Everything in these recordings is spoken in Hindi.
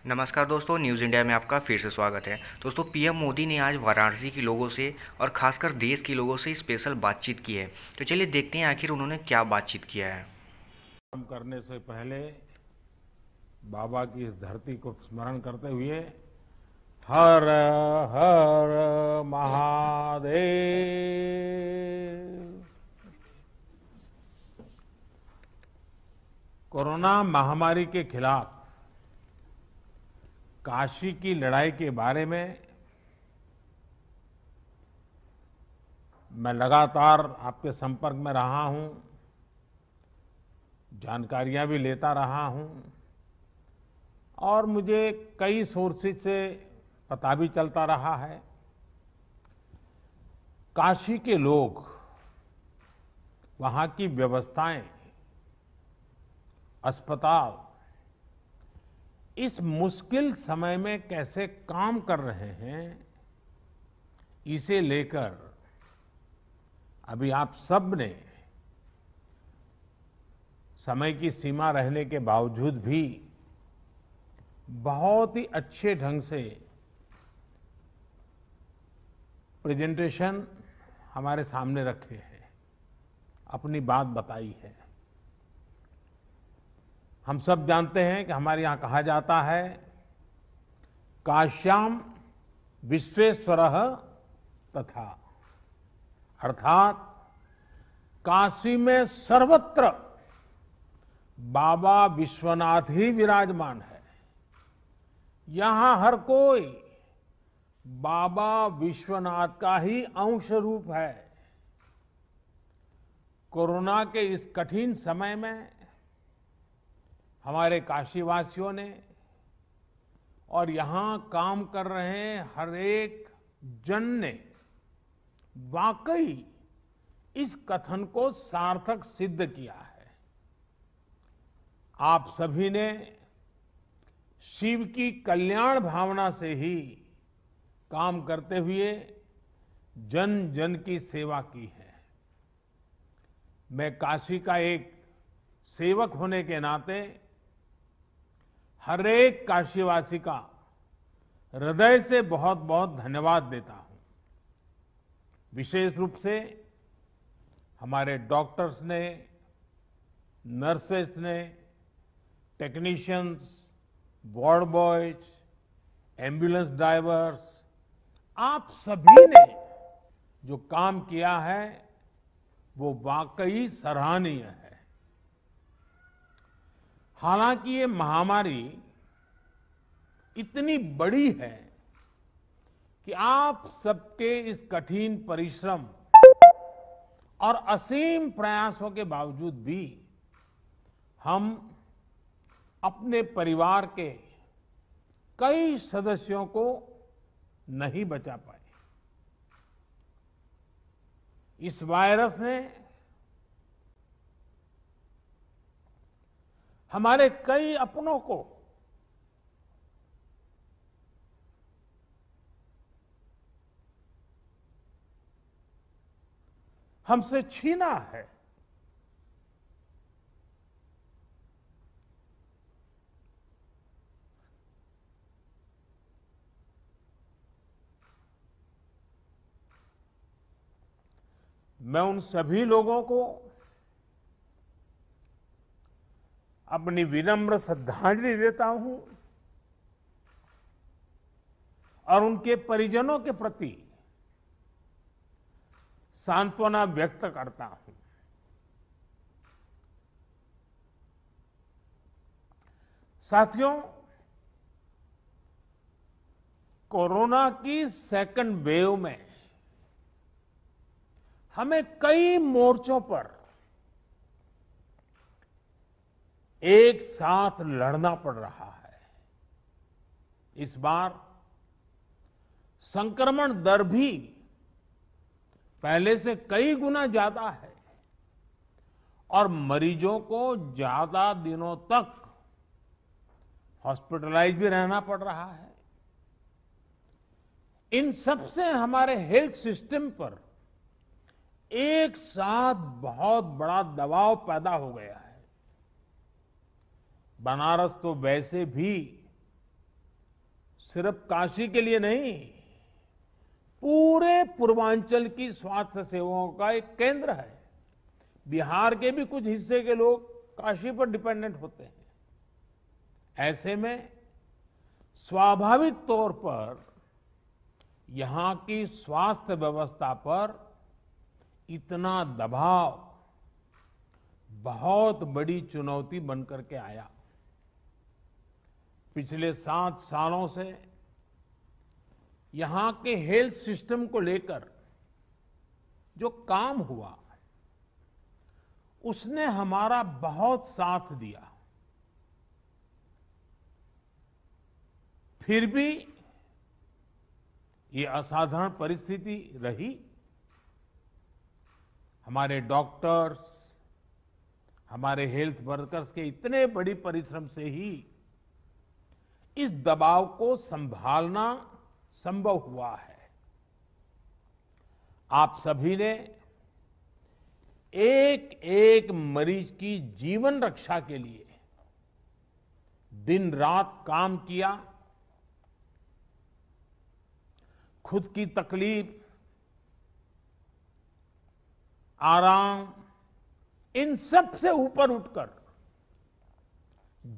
नमस्कार दोस्तों, न्यूज़ इंडिया में आपका फिर से स्वागत है। दोस्तों, पीएम मोदी ने आज वाराणसी के लोगों से और खासकर देश के लोगों से स्पेशल बातचीत की है। तो चलिए देखते हैं आखिर उन्होंने क्या बातचीत किया है। काम करने से पहले बाबा की इस धरती को स्मरण करते हुए हर हर महादेव। कोरोना महामारी के खिलाफ काशी की लड़ाई के बारे में मैं लगातार आपके संपर्क में रहा हूं, जानकारियां भी लेता रहा हूं और मुझे कई सोर्सेज से पता भी चलता रहा है। काशी के लोग, वहां की व्यवस्थाएं, अस्पताल इस मुश्किल समय में कैसे काम कर रहे हैं, इसे लेकर अभी आप सब ने समय की सीमा रहने के बावजूद भी बहुत ही अच्छे ढंग से प्रेजेंटेशन हमारे सामने रखे हैं, अपनी बात बताई है। हम सब जानते हैं कि हमारे यहां कहा जाता है, काश्याम विश्वेश्वरः तथा, अर्थात काशी में सर्वत्र बाबा विश्वनाथ ही विराजमान है। यहां हर कोई बाबा विश्वनाथ का ही अंश रूप है। कोरोना के इस कठिन समय में हमारे काशीवासियों ने और यहां काम कर रहे हर एक जन ने वाकई इस कथन को सार्थक सिद्ध किया है। आप सभी ने शिव की कल्याण भावना से ही काम करते हुए जन जन की सेवा की है। मैं काशी का एक सेवक होने के नाते हर एक काशीवासी का हृदय से बहुत बहुत धन्यवाद देता हूं। विशेष रूप से हमारे डॉक्टर्स ने, नर्सेस ने, technicians, ward boys, ambulance drivers, आप सभी ने जो काम किया है वो वाकई सराहनीय है। हालांकि ये महामारी इतनी बड़ी है कि आप सबके इस कठिन परिश्रम और असीम प्रयासों के बावजूद भी हम अपने परिवार के कई सदस्यों को नहीं बचा पाए। इस वायरस ने हमारे कई अपनों को हमसे छीना है। मैं उन सभी लोगों को अपनी विनम्र श्रद्धांजलि देता हूं और उनके परिजनों के प्रति सांत्वना व्यक्त करता हूं। साथियों, कोरोना की सेकंड वेव में हमें कई मोर्चों पर एक साथ लड़ना पड़ रहा है। इस बार संक्रमण दर भी पहले से कई गुना ज्यादा है और मरीजों को ज्यादा दिनों तक हॉस्पिटलाइज भी रहना पड़ रहा है। इन सब से हमारे हेल्थ सिस्टम पर एक साथ बहुत बड़ा दबाव पैदा हो गया है। बनारस तो वैसे भी सिर्फ काशी के लिए नहीं, पूरे पूर्वांचल की स्वास्थ्य सेवाओं का एक केंद्र है। बिहार के भी कुछ हिस्से के लोग काशी पर डिपेंडेंट होते हैं। ऐसे में स्वाभाविक तौर पर यहां की स्वास्थ्य व्यवस्था पर इतना दबाव बहुत बड़ी चुनौती बनकर के आया। पिछले 7 सालों से यहां के हेल्थ सिस्टम को लेकर जो काम हुआ, उसने हमारा बहुत साथ दिया। फिर भी ये असाधारण परिस्थिति रही। हमारे डॉक्टर्स, हमारे हेल्थ वर्कर्स के इतने बड़ी परिश्रम से ही इस दबाव को संभालना संभव हुआ है। आप सभी ने एक एक मरीज की जीवन रक्षा के लिए दिन रात काम किया। खुद की तकलीफ, आराम, इन सब से ऊपर उठकर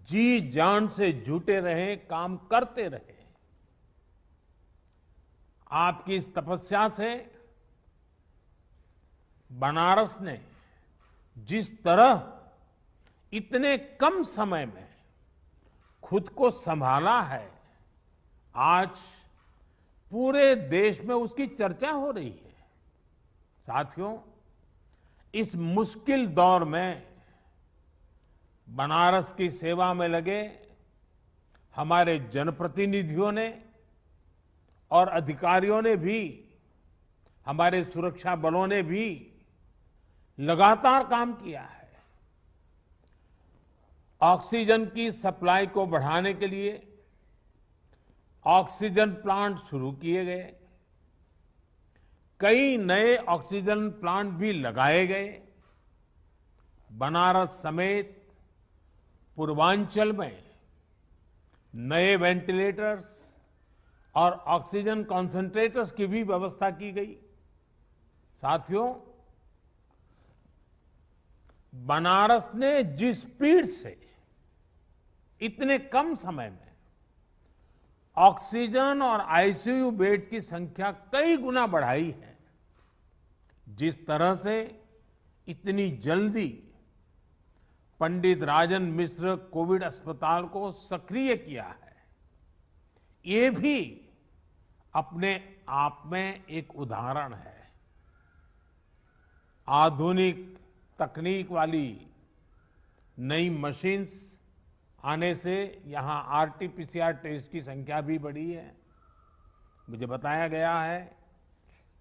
जी जान से जुटे रहे, काम करते रहे। आपकी इस तपस्या से बनारस ने जिस तरह इतने कम समय में खुद को संभाला है, आज पूरे देश में उसकी चर्चा हो रही है। साथियों, इस मुश्किल दौर में बनारस की सेवा में लगे हमारे जनप्रतिनिधियों ने और अधिकारियों ने भी, हमारे सुरक्षा बलों ने भी लगातार काम किया है। ऑक्सीजन की सप्लाई को बढ़ाने के लिए ऑक्सीजन प्लांट शुरू किए गए, कई नए ऑक्सीजन प्लांट भी लगाए गए। बनारस समेत पूर्वांचल में नए वेंटिलेटर्स और ऑक्सीजन कॉन्सेंट्रेटर्स की भी व्यवस्था की गई। साथियों, बनारस ने जिस स्पीड से इतने कम समय में ऑक्सीजन और आईसीयू बेड्स की संख्या कई गुना बढ़ाई है, जिस तरह से इतनी जल्दी पंडित राजन मिश्र कोविड अस्पताल को सक्रिय किया है, ये भी अपने आप में एक उदाहरण है। आधुनिक तकनीक वाली नई मशीन्स आने से यहां आरटीपीसीआर टेस्ट की संख्या भी बढ़ी है। मुझे बताया गया है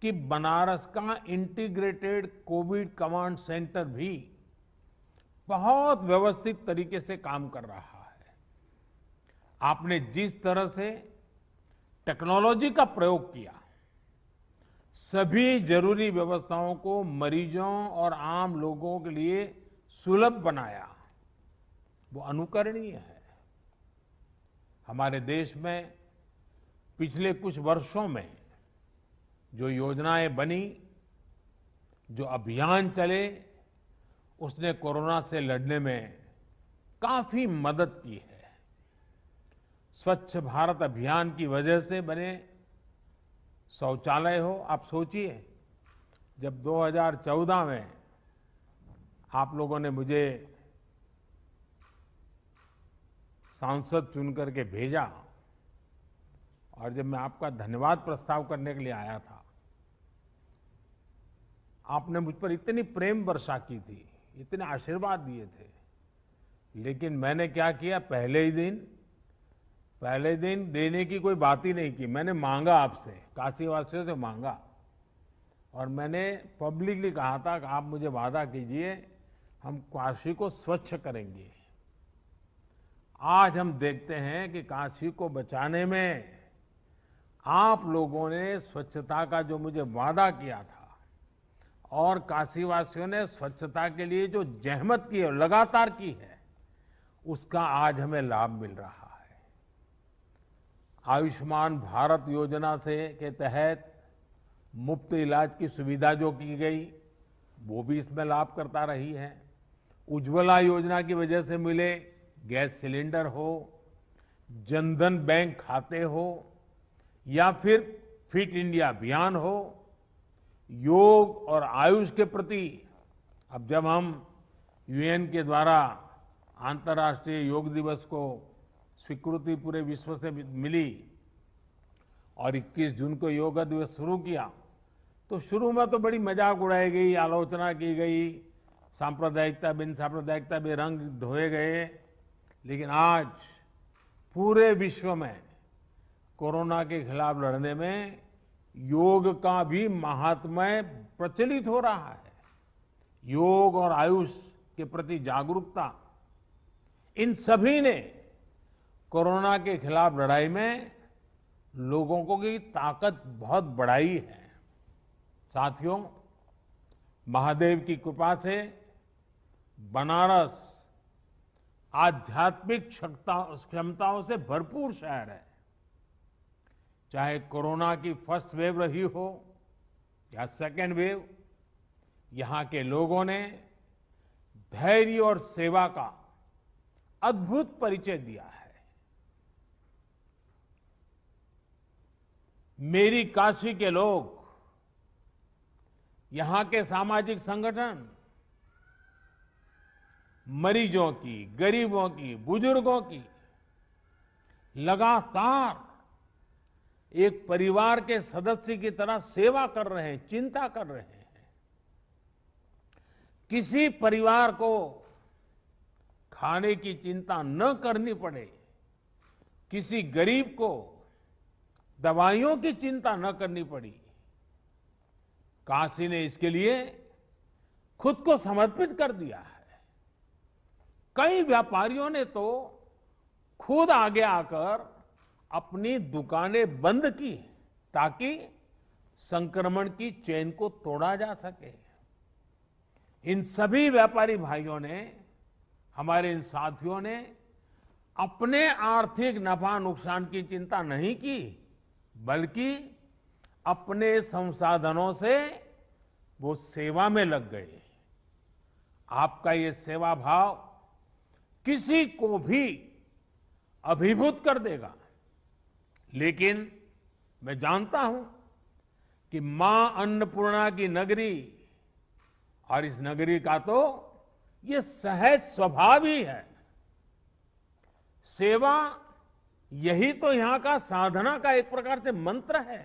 कि बनारस का इंटीग्रेटेड कोविड कमांड सेंटर भी बहुत व्यवस्थित तरीके से काम कर रहा है। आपने जिस तरह से टेक्नोलॉजी का प्रयोग किया, सभी जरूरी व्यवस्थाओं को मरीजों और आम लोगों के लिए सुलभ बनाया, वो अनुकरणीय है। हमारे देश में पिछले कुछ वर्षों में जो योजनाएं बनी, जो अभियान चले, उसने कोरोना से लड़ने में काफी मदद की है। स्वच्छ भारत अभियान की वजह से बने शौचालय हो, आप सोचिए, जब 2014 में आप लोगों ने मुझे सांसद चुन करके भेजा और जब मैं आपका धन्यवाद प्रस्ताव करने के लिए आया था, आपने मुझ पर इतनी प्रेम वर्षा की थी, इतने आशीर्वाद दिए थे, लेकिन मैंने क्या किया, पहले दिन देने की कोई बात ही नहीं की। मैंने मांगा आपसे, काशी वासियों से मांगा, और मैंने पब्लिकली कहा था कि आप मुझे वादा कीजिए, हम काशी को स्वच्छ करेंगे। आज हम देखते हैं कि काशी को बचाने में आप लोगों ने स्वच्छता का जो मुझे वादा किया था और काशीवासियों ने स्वच्छता के लिए जो जहमत की है, लगातार की है, उसका आज हमें लाभ मिल रहा है। आयुष्मान भारत योजना से के तहत मुफ्त इलाज की सुविधा जो की गई वो भी इसमें लाभ करता रही है। उज्ज्वला योजना की वजह से मिले गैस सिलेंडर हो, जनधन बैंक खाते हो या फिर फिट इंडिया अभियान हो, योग और आयुष के प्रति अब जब हम यूएन के द्वारा अंतर्राष्ट्रीय योग दिवस को स्वीकृति पूरे विश्व से मिली और 21 जून को योग दिवस शुरू किया, तो शुरू में तो बड़ी मजाक उड़ाई गई, आलोचना की गई, सांप्रदायिकता बिन सांप्रदायिकता भी रंग ढोए गए। लेकिन आज पूरे विश्व में कोरोना के खिलाफ लड़ने में योग का भी महात्म्य प्रचलित हो रहा है। योग और आयुष के प्रति जागरूकता, इन सभी ने कोरोना के खिलाफ लड़ाई में लोगों को की ताकत बहुत बढ़ाई है। साथियों, महादेव की कृपा से बनारस आध्यात्मिक क्षमताओं से भरपूर शहर है। चाहे कोरोना की फर्स्ट वेव रही हो या सेकेंड वेव, यहां के लोगों ने धैर्य और सेवा का अद्भुत परिचय दिया है। मेरी काशी के लोग, यहां के सामाजिक संगठन मरीजों की, गरीबों की, बुजुर्गों की लगातार एक परिवार के सदस्य की तरह सेवा कर रहे हैं, चिंता कर रहे हैं। किसी परिवार को खाने की चिंता न करनी पड़े, किसी गरीब को दवाइयों की चिंता न करनी पड़ी, काशी ने इसके लिए खुद को समर्पित कर दिया है। कई व्यापारियों ने तो खुद आगे आकर अपनी दुकानें बंद की ताकि संक्रमण की चेन को तोड़ा जा सके। इन सभी व्यापारी भाइयों ने, हमारे इन साथियों ने अपने आर्थिक नफा नुकसान की चिंता नहीं की, बल्कि अपने संसाधनों से वो सेवा में लग गए। आपका ये सेवा भाव किसी को भी अभिभूत कर देगा। लेकिन मैं जानता हूं कि मां अन्नपूर्णा की नगरी और इस नगरी का तो ये सहज स्वभाव ही है। सेवा यही तो यहां का साधना का एक प्रकार से मंत्र है।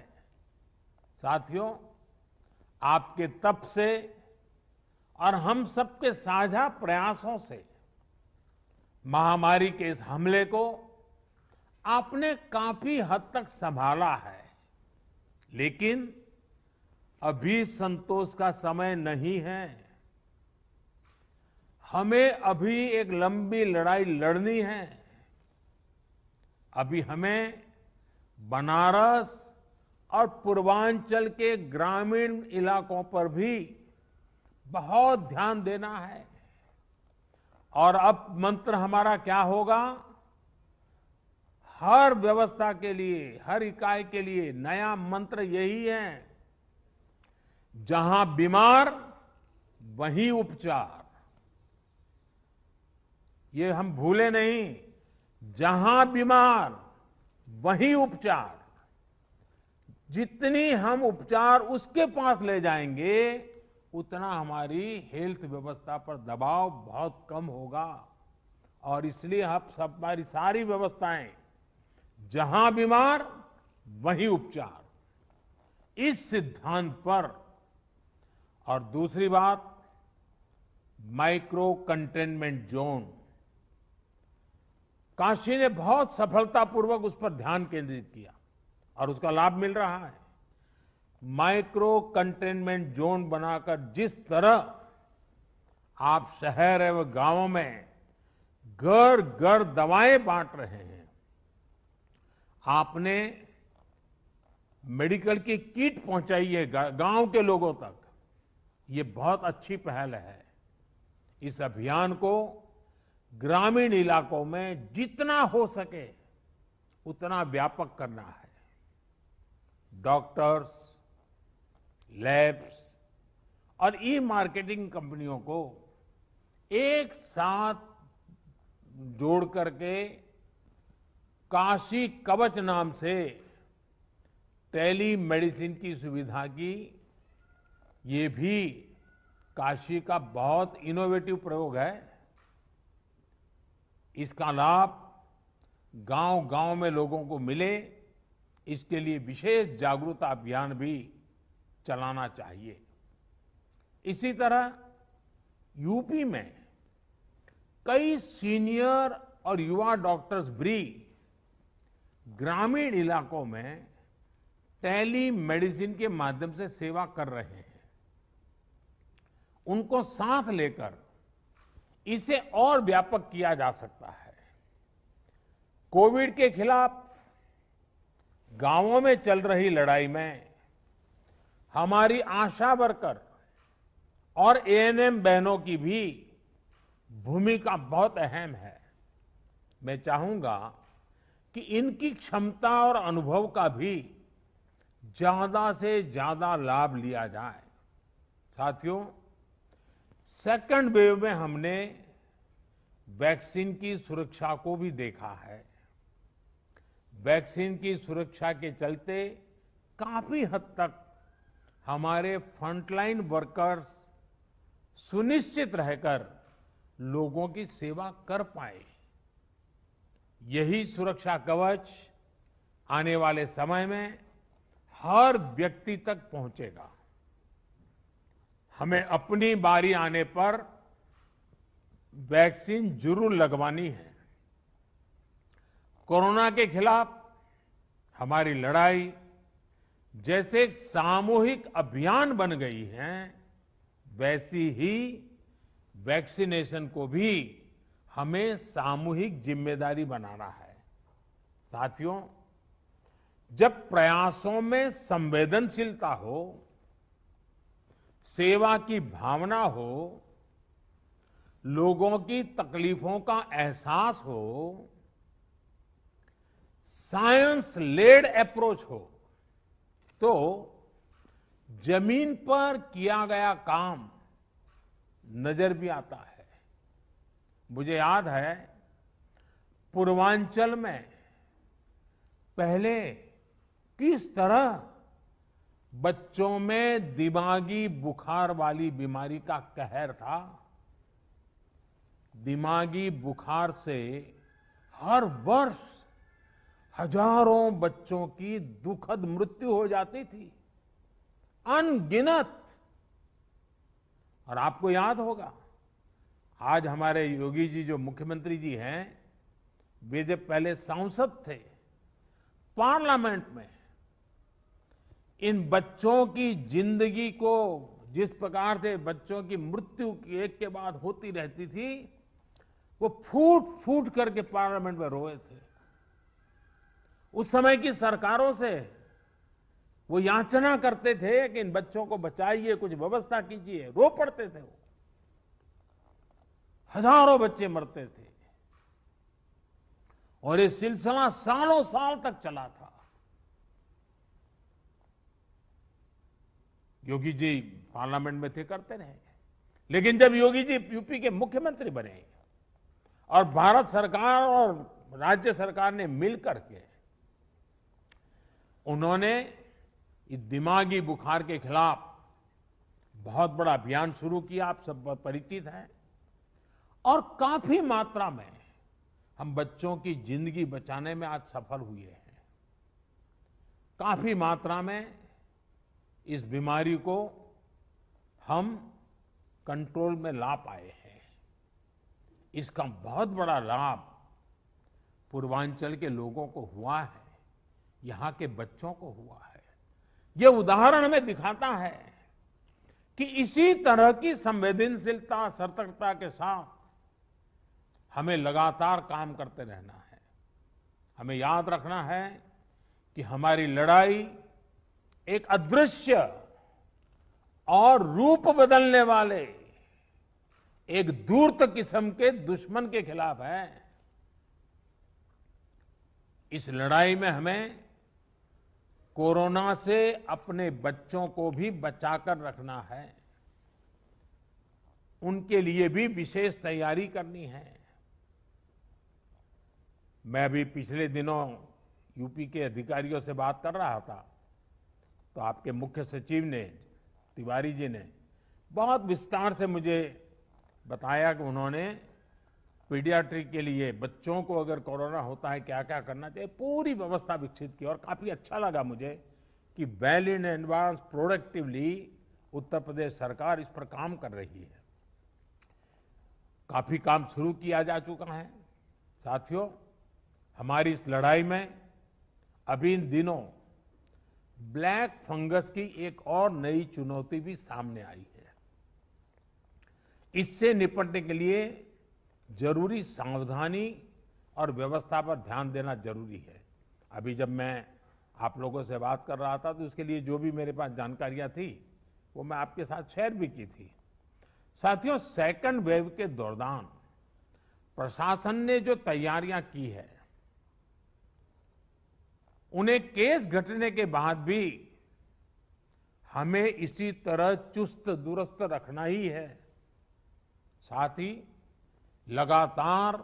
साथियों, आपके तप से और हम सबके साझा प्रयासों से महामारी के इस हमले को आपने काफी हद तक संभाला है। लेकिन अभी संतोष का समय नहीं है। हमें अभी एक लंबी लड़ाई लड़नी है। अभी हमें बनारस और पूर्वांचल के ग्रामीण इलाकों पर भी बहुत ध्यान देना है। और अब मंत्र हमारा क्या होगा? हर व्यवस्था के लिए, हर इकाई के लिए नया मंत्र यही है, जहां बीमार वहीं उपचार। ये हम भूले नहीं, जहां बीमार वहीं उपचार। जितनी हम उपचार उसके पास ले जाएंगे, उतना हमारी हेल्थ व्यवस्था पर दबाव बहुत कम होगा। और इसलिए हमारी सारी व्यवस्थाएं, जहां बीमार वहीं उपचार, इस सिद्धांत पर। और दूसरी बात, माइक्रो कंटेनमेंट जोन। काशी ने बहुत सफलतापूर्वक उस पर ध्यान केंद्रित किया और उसका लाभ मिल रहा है। माइक्रो कंटेनमेंट जोन बनाकर जिस तरह आप शहर एवं गांवों में घर घर दवाएं बांट रहे हैं, आपने मेडिकल की किट पहुंचाई है गांव के लोगों तक, ये बहुत अच्छी पहल है। इस अभियान को ग्रामीण इलाकों में जितना हो सके उतना व्यापक करना है। डॉक्टर्स, लैब्स और ई मार्केटिंग कंपनियों को एक साथ जोड़ करके काशी कवच नाम से टेली मेडिसिन की सुविधा की, ये भी काशी का बहुत इनोवेटिव प्रयोग है। इसका लाभ गांव-गांव में लोगों को मिले, इसके लिए विशेष जागरूकता अभियान भी चलाना चाहिए। इसी तरह यूपी में कई सीनियर और युवा डॉक्टर्स भी ग्रामीण इलाकों में टेली मेडिसिन के माध्यम से सेवा कर रहे हैं। उनको साथ लेकर इसे और व्यापक किया जा सकता है। कोविड के खिलाफ गांवों में चल रही लड़ाई में हमारी आशा वर्कर और एएनएम बहनों की भी भूमिका बहुत अहम है। मैं चाहूंगा कि इनकी क्षमता और अनुभव का भी ज्यादा से ज्यादा लाभ लिया जाए। साथियों, सेकंड वेव में हमने वैक्सीन की सुरक्षा को भी देखा है। वैक्सीन की सुरक्षा के चलते काफी हद तक हमारे फ्रंटलाइन वर्कर्स सुनिश्चित रहकर लोगों की सेवा कर पाए। यही सुरक्षा कवच आने वाले समय में हर व्यक्ति तक पहुंचेगा। हमें अपनी बारी आने पर वैक्सीन जरूर लगवानी है। कोरोना के खिलाफ हमारी लड़ाई जैसे एक सामूहिक अभियान बन गई है, वैसी ही वैक्सीनेशन को भी हमें सामूहिक जिम्मेदारी बनाना है। साथियों, जब प्रयासों में संवेदनशीलता हो, सेवा की भावना हो, लोगों की तकलीफों का एहसास हो, साइंस लेड अप्रोच हो, तो जमीन पर किया गया काम नजर भी आता है। मुझे याद है, पूर्वांचल में पहले किस तरह बच्चों में दिमागी बुखार वाली बीमारी का कहर था। दिमागी बुखार से हर वर्ष हजारों बच्चों की दुखद मृत्यु हो जाती थी, अनगिनत। और आपको याद होगा, आज हमारे योगी जी जो मुख्यमंत्री जी हैं, वे जब पहले सांसद थे, पार्लियामेंट में इन बच्चों की जिंदगी को जिस प्रकार से बच्चों की मृत्यु एक के बाद होती रहती थी, वो फूट फूट करके पार्लियामेंट में रोए थे। उस समय की सरकारों से वो याचना करते थे कि इन बच्चों को बचाइए, कुछ व्यवस्था कीजिए, रो पड़ते थे वो। हजारों बच्चे मरते थे और ये सिलसिला सालों साल तक चला था। योगी जी पार्लियामेंट में थे, करते रहे। लेकिन जब योगी जी यूपी के मुख्यमंत्री बने और भारत सरकार और राज्य सरकार ने मिलकर के उन्होंने इस दिमागी बुखार के खिलाफ बहुत बड़ा अभियान शुरू किया, आप सब परिचित हैं। और काफी मात्रा में हम बच्चों की जिंदगी बचाने में आज सफल हुए हैं। काफी मात्रा में इस बीमारी को हम कंट्रोल में ला पाए हैं। इसका बहुत बड़ा लाभ पूर्वांचल के लोगों को हुआ है, यहां के बच्चों को हुआ है। यह उदाहरण हमें दिखाता है कि इसी तरह की संवेदनशीलता, सतर्कता के साथ हमें लगातार काम करते रहना है। हमें याद रखना है कि हमारी लड़ाई एक अदृश्य और रूप बदलने वाले एक धूर्त किस्म के दुश्मन के खिलाफ है। इस लड़ाई में हमें कोरोना से अपने बच्चों को भी बचाकर रखना है, उनके लिए भी विशेष तैयारी करनी है। मैं अभी पिछले दिनों यूपी के अधिकारियों से बात कर रहा था, तो आपके मुख्य सचिव ने, तिवारी जी ने बहुत विस्तार से मुझे बताया कि उन्होंने पीडियाट्रिक के लिए बच्चों को अगर कोरोना होता है क्या क्या करना चाहिए, पूरी व्यवस्था विकसित की। और काफी अच्छा लगा मुझे कि well in advance productively Uttar Pradesh सरकार इस पर काम कर रही है। काफी काम शुरू किया जा चुका है। साथियों, हमारी इस लड़ाई में अभी इन दिनों ब्लैक फंगस की एक और नई चुनौती भी सामने आई है। इससे निपटने के लिए जरूरी सावधानी और व्यवस्था पर ध्यान देना जरूरी है। अभी जब मैं आप लोगों से बात कर रहा था तो उसके लिए जो भी मेरे पास जानकारियां थी वो मैं आपके साथ शेयर भी की थी। साथियों, सेकंड वेव के दौरान प्रशासन ने जो तैयारियां की है, उन्हें केस घटने के बाद भी हमें इसी तरह चुस्त दुरुस्त रखना ही है। साथ ही लगातार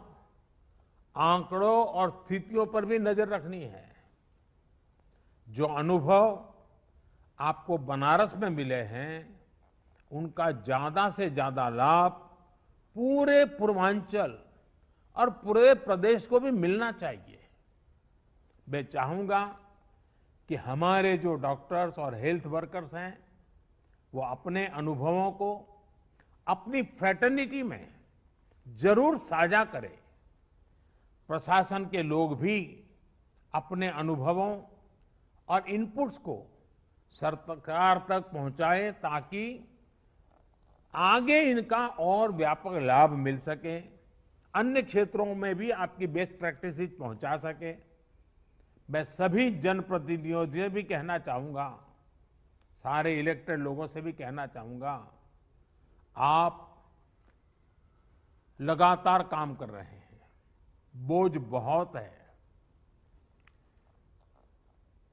आंकड़ों और स्थितियों पर भी नजर रखनी है। जो अनुभव आपको बनारस में मिले हैं, उनका ज्यादा से ज्यादा लाभ पूरे पूर्वांचल और पूरे प्रदेश को भी मिलना चाहिए। मैं चाहूंगा कि हमारे जो डॉक्टर्स और हेल्थ वर्कर्स हैं, वो अपने अनुभवों को अपनी फ्रेटर्निटी में जरूर साझा करें। प्रशासन के लोग भी अपने अनुभवों और इनपुट्स को सरकार तक पहुंचाएं ताकि आगे इनका और व्यापक लाभ मिल सके, अन्य क्षेत्रों में भी आपकी बेस्ट प्रैक्टिसेस पहुंचा सके। मैं सभी जनप्रतिनिधियों से भी कहना चाहूंगा, सारे इलेक्टेड लोगों से भी कहना चाहूंगा, आप लगातार काम कर रहे हैं, बोझ बहुत है।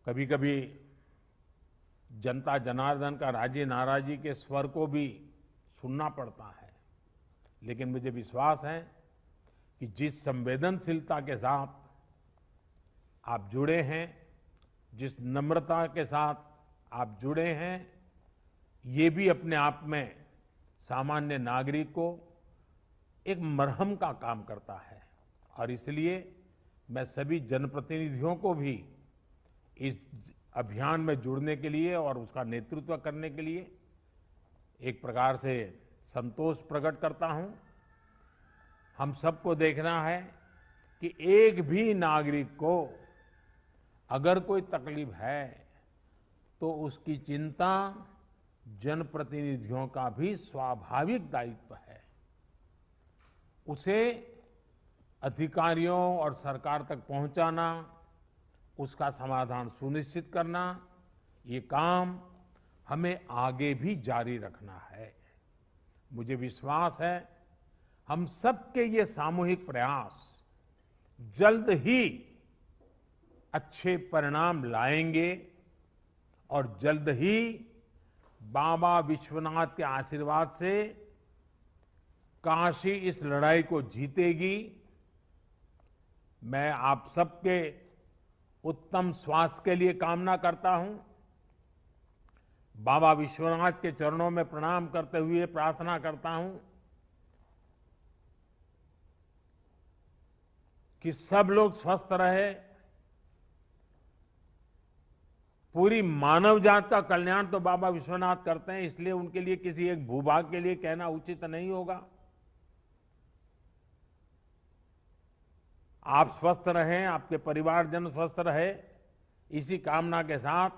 कभी कभी जनता जनार्दन का राजी नाराजी के स्वर को भी सुनना पड़ता है, लेकिन मुझे विश्वास है कि जिस संवेदनशीलता के साथ आप जुड़े हैं, जिस नम्रता के साथ आप जुड़े हैं, ये भी अपने आप में सामान्य नागरिक को एक मरहम का काम करता है। और इसलिए मैं सभी जनप्रतिनिधियों को भी इस अभियान में जुड़ने के लिए और उसका नेतृत्व करने के लिए एक प्रकार से संतोष प्रकट करता हूं। हम सबको देखना है कि एक भी नागरिक को अगर कोई तकलीफ है तो उसकी चिंता जनप्रतिनिधियों का भी स्वाभाविक दायित्व है। उसे अधिकारियों और सरकार तक पहुंचाना, उसका समाधान सुनिश्चित करना, ये काम हमें आगे भी जारी रखना है। मुझे विश्वास है हम सबके ये सामूहिक प्रयास जल्द ही अच्छे परिणाम लाएंगे और जल्द ही बाबा विश्वनाथ के आशीर्वाद से काशी इस लड़ाई को जीतेगी। मैं आप सबके उत्तम स्वास्थ्य के लिए कामना करता हूं। बाबा विश्वनाथ के चरणों में प्रणाम करते हुए प्रार्थना करता हूं कि सब लोग स्वस्थ रहे। पूरी मानव जात का कल्याण तो बाबा विश्वनाथ करते हैं, इसलिए उनके लिए किसी एक भूभाग के लिए कहना उचित नहीं होगा। आप स्वस्थ रहें, आपके परिवारजन स्वस्थ रहे, इसी कामना के साथ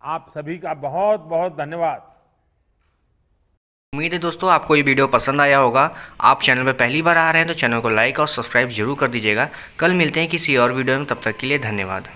आप सभी का बहुत बहुत धन्यवाद। उम्मीद है दोस्तों आपको ये वीडियो पसंद आया होगा। आप चैनल पर पहली बार आ रहे हैं तो चैनल को लाइक और सब्सक्राइब जरूर कर दीजिएगा। कल मिलते हैं किसी और वीडियो में, तब तक के लिए धन्यवाद।